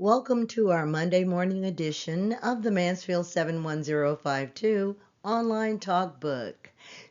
Welcome to our Monday morning edition of the Mansfield 71052 online TalkBook.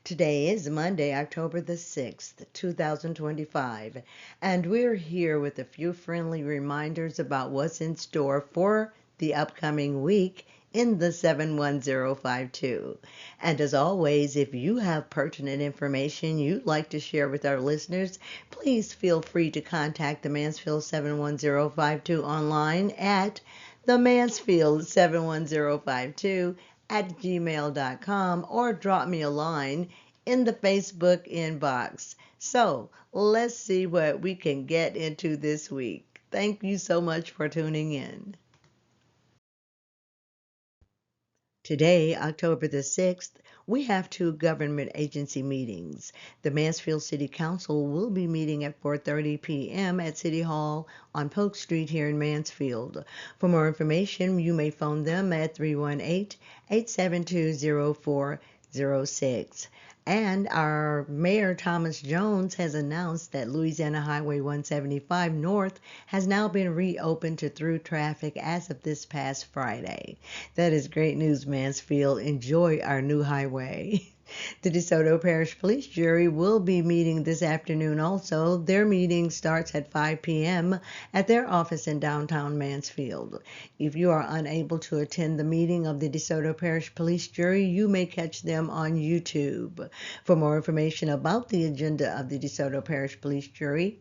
Today is Monday, October the 6th, 2025, and we're here with a few friendly reminders about what's in store for the upcoming week in the 71052. And as always, if you have pertinent information you'd like to share with our listeners, please feel free to contact the Mansfield 71052 online at the Mansfield 71052 at gmail.com or drop me a line in the Facebook inbox. So let's see what we can get into this week. Thank you so much for tuning in. Today, October the 6th, we have two government agency meetings. The Mansfield City Council will be meeting at 4:30 p.m. at City Hall on Polk Street here in Mansfield. For more information, you may phone them at 318-872-0406. And our Mayor Thomas Jones has announced that Louisiana Highway 175 North has now been reopened to through traffic as of this past Friday. That is great news, Mansfield. Enjoy our new highway. The DeSoto Parish Police Jury will be meeting this afternoon also. Their meeting starts at 5 p.m. at their office in downtown Mansfield. If you are unable to attend the meeting of the DeSoto Parish Police Jury, you may catch them on YouTube. For more information about the agenda of the DeSoto Parish Police Jury,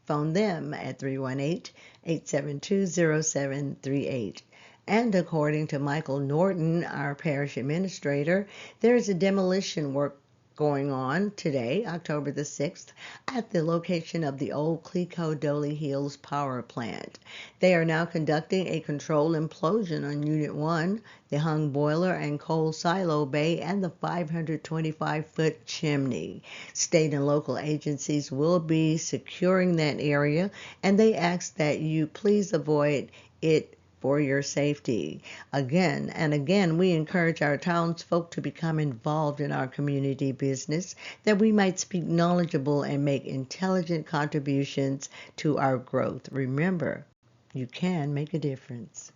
phone them at 318-872-0738. And according to Michael Norton, our parish administrator, there is a demolition work going on today, October the 6th, at the location of the old Clico Dolly Hills power plant. They are now conducting a controlled implosion on Unit 1, the hung boiler and coal silo bay, and the 525-foot chimney. State and local agencies will be securing that area, and they ask that you please avoid it for your safety. Again and again, we encourage our townsfolk to become involved in our community business, that we might speak knowledgeable and make intelligent contributions to our growth. Remember, you can make a difference.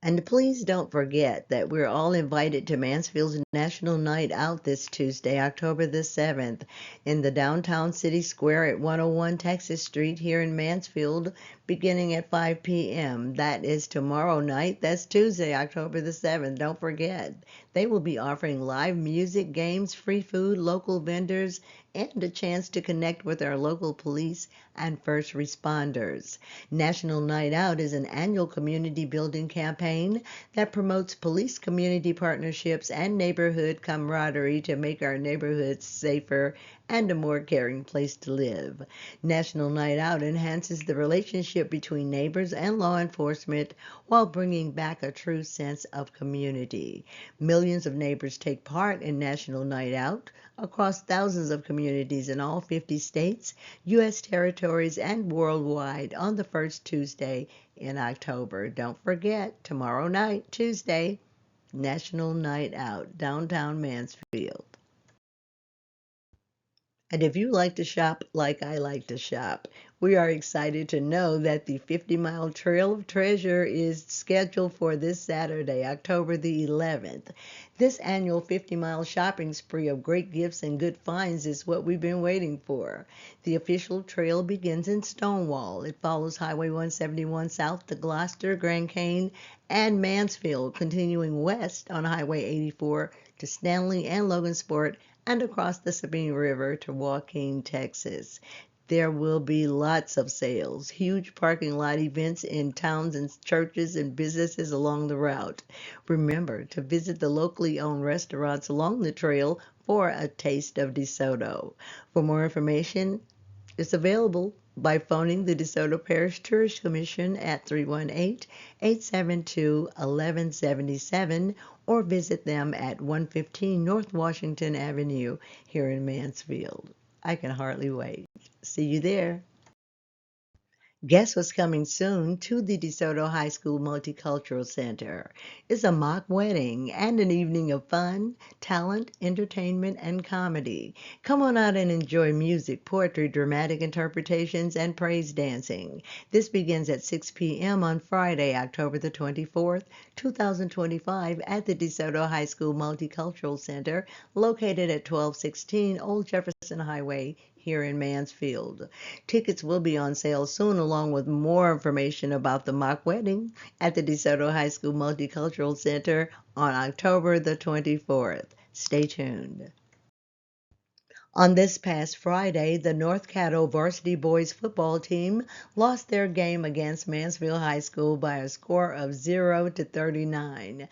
And please don't forget that we're all invited to Mansfield's National Night Out this Tuesday, October the 7th, in the downtown city square at 101 Texas Street here in Mansfield, beginning at 5 p.m. That is tomorrow night. That's Tuesday, October the 7th. Don't forget. They will be offering live music, games, free food, local vendors, and a chance to connect with our local police and first responders. National Night Out is an annual community building campaign that promotes police community partnerships and neighborhood camaraderie to make our neighborhoods safer and a more caring place to live. National Night Out enhances the relationship between neighbors and law enforcement while bringing back a true sense of community. Millions of neighbors take part in National Night Out across thousands of communities in all 50 states, U.S. territories, and worldwide on the first Tuesday in October. Don't forget, tomorrow night, Tuesday, National Night Out, downtown Mansfield. And if you like to shop like I like to shop, we are excited to know that the 50-mile Trail of Treasure is scheduled for this Saturday, October the 11th. This annual 50-mile shopping spree of great gifts and good finds is what we've been waiting for. The official trail begins in Stonewall. It follows Highway 171 south to Gloucester, Grand Cane, and Mansfield, continuing west on Highway 84 to Stanley and Logansport, and across the Sabine River to Joaquin, Texas. There will be lots of sales, huge parking lot events in towns and churches and businesses along the route. Remember to visit the locally owned restaurants along the trail for a taste of DeSoto. For more information, it's available by phoning the DeSoto Parish Tourist Commission at 318-872-1177 or visit them at 115 North Washington Avenue here in Mansfield. I can hardly wait. See you there. Guess what's coming soon to the DeSoto High School Multicultural Center? It's a mock wedding and an evening of fun, talent, entertainment, and comedy. Come on out and enjoy music, poetry, dramatic interpretations, and praise dancing. This begins at 6 p.m. on Friday, October the 24th, 2025, at the DeSoto High School Multicultural Center, located at 1216 Old Jefferson Highway here in Mansfield. Tickets will be on sale soon, along with more information about the mock wedding at the DeSoto High School Multicultural Center on October the 24th. Stay tuned. On this past Friday, the North Caddo varsity boys football team lost their game against Mansfield High School by a score of 0-39.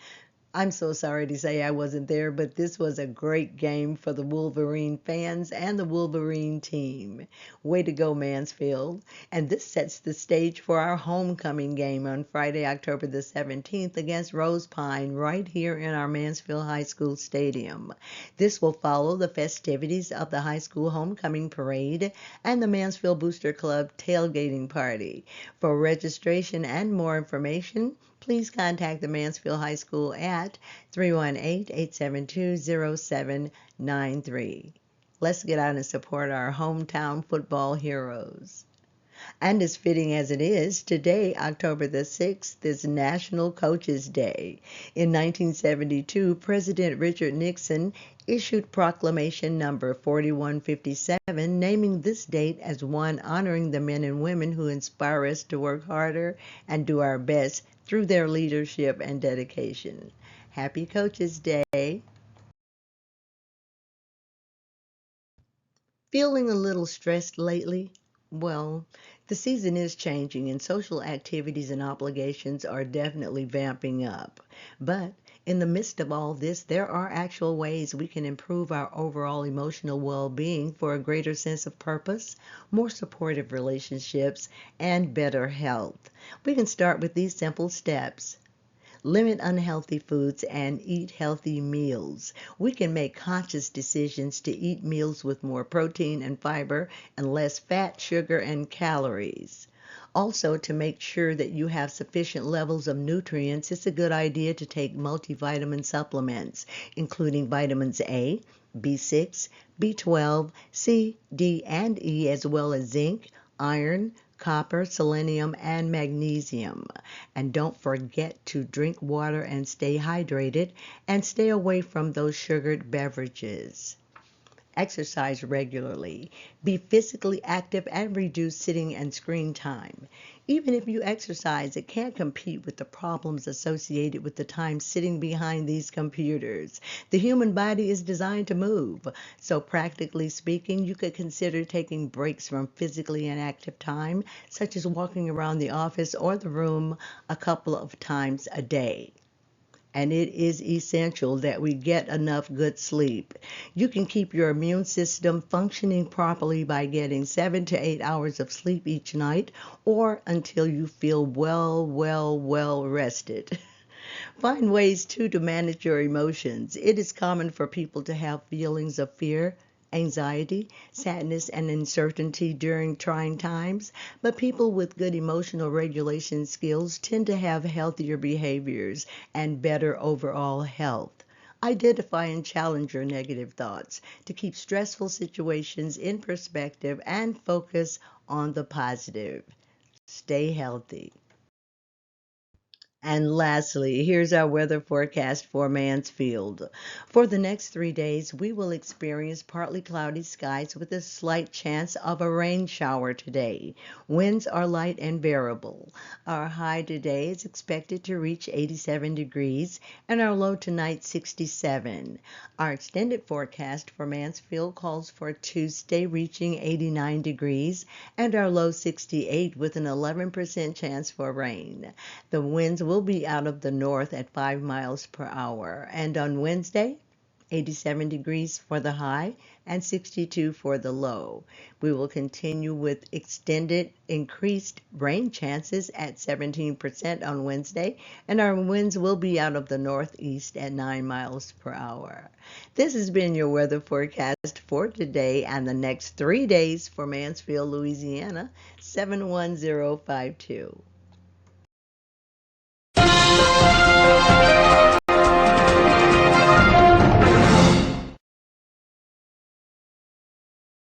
I'm so sorry to say I wasn't there, but this was a great game for the Wolverine fans and the Wolverine team. Way to go, Mansfield. And this sets the stage for our homecoming game on Friday, October the 17th against Rose Pine right here in our Mansfield High School Stadium. This will follow the festivities of the high school homecoming parade and the Mansfield Booster Club tailgating party. For registration and more information, please contact the Mansfield High School at 318-872-0793. Let's get out and support our hometown football heroes. And as fitting as it is, today, October the 6th, is National Coaches Day. In 1972, President Richard Nixon issued Proclamation Number 4157, naming this date as one honoring the men and women who inspire us to work harder and do our best through their leadership and dedication. Happy Coaches Day. Feeling a little stressed lately? Well, the season is changing and social activities and obligations are definitely vamping up. But in the midst of all this, there are actual ways we can improve our overall emotional well-being for a greater sense of purpose, more supportive relationships, and better health. We can start with these simple steps. Limit unhealthy foods and eat healthy meals. We can make conscious decisions to eat meals with more protein and fiber and less fat, sugar, and calories. Also, to make sure that you have sufficient levels of nutrients, it's a good idea to take multivitamin supplements, including vitamins A, B6, B12, C, D, and E, as well as zinc, iron, copper, selenium, and magnesium. And don't forget to drink water and stay hydrated, and stay away from those sugared beverages. Exercise regularly. Be physically active and reduce sitting and screen time. Even if you exercise, it can't compete with the problems associated with the time sitting behind these computers. The human body is designed to move, so practically speaking, you could consider taking breaks from physically inactive time, such as walking around the office or the room a couple of times a day. And it is essential that we get enough good sleep. You can keep your immune system functioning properly by getting 7 to 8 hours of sleep each night, or until you feel well rested. Find ways too to manage your emotions. It is common for people to have feelings of fear, anxiety, sadness, and uncertainty during trying times, but people with good emotional regulation skills tend to have healthier behaviors and better overall health. Identify and challenge your negative thoughts to keep stressful situations in perspective and focus on the positive. Stay healthy. And lastly, here's our weather forecast for Mansfield. For the next 3 days, we will experience partly cloudy skies with a slight chance of a rain shower today. Winds are light and variable. Our high today is expected to reach 87 degrees and our low tonight 67. Our extended forecast for Mansfield calls for Tuesday reaching 89 degrees and our low 68 with an 11% chance for rain. The winds will be out of the north at 5 miles per hour. And on Wednesday, 87 degrees for the high and 62 for the low. We will continue with extended increased rain chances at 17% on Wednesday, and our winds will be out of the northeast at 9 miles per hour. This has been your weather forecast for today and the next 3 days for Mansfield, Louisiana, 71052.